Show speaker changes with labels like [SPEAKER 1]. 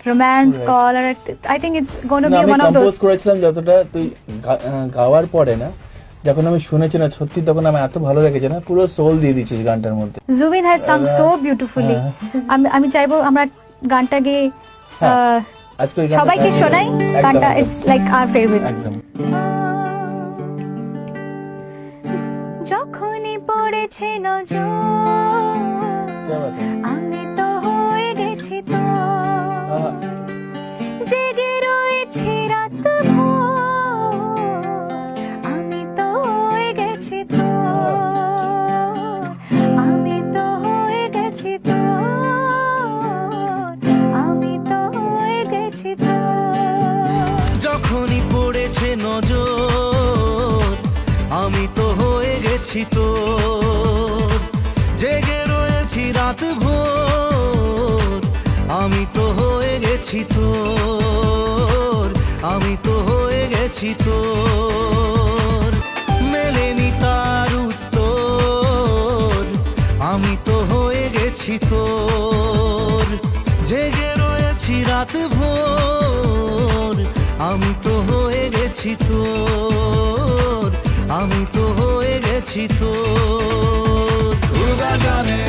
[SPEAKER 1] romance call, or I think it's going to be
[SPEAKER 2] আমি
[SPEAKER 1] one of
[SPEAKER 2] compose
[SPEAKER 1] those.
[SPEAKER 2] করেছিলাম যতটা তুই গাওয়ার পরে না, যখন আমি শুনেছি না সত্যি তখন আমি এত ভালো লেগেছে না, পুরো সোল দিয়ে দিয়েছিস গানটার মধ্যে।
[SPEAKER 1] Zubin has sung so beautifully. আমি চাইবো আমরা গানটা গিয়ে
[SPEAKER 2] আজকে ওই গানটা
[SPEAKER 1] সবাইকে
[SPEAKER 2] গাইবো।
[SPEAKER 1] শোনাই।
[SPEAKER 2] একদম,
[SPEAKER 1] গানটা
[SPEAKER 2] একদম।
[SPEAKER 1] it's like our favorite.
[SPEAKER 2] একদম।
[SPEAKER 1] যখনই পড়েছে নজর
[SPEAKER 2] क्या बात है?
[SPEAKER 1] আমি তো হয়ে গেছি তো
[SPEAKER 2] আহা,
[SPEAKER 1] জেগে রয়েছি রাত ভোর আমি তো হয়ে গেছি তো আমি তো হয়ে গেছি তো আমি তো হয়ে গেছি তো
[SPEAKER 3] যখনই পড়েছে নজর আমি তো হয়ে গেছি তোর, জেগে রয়েছি রাত ভোর আমি তো হয়ে গেছি তোর, আমি তো হয়ে গেছি তোর। মেলেনি তার উত্তর আমি তো হয়ে গেছি তোর, জেগে রয়েছি রাত ভোর আমি তো হয়ে গেছি তোর, আমি তো হয়ে গেছি তোর। খুদা জানে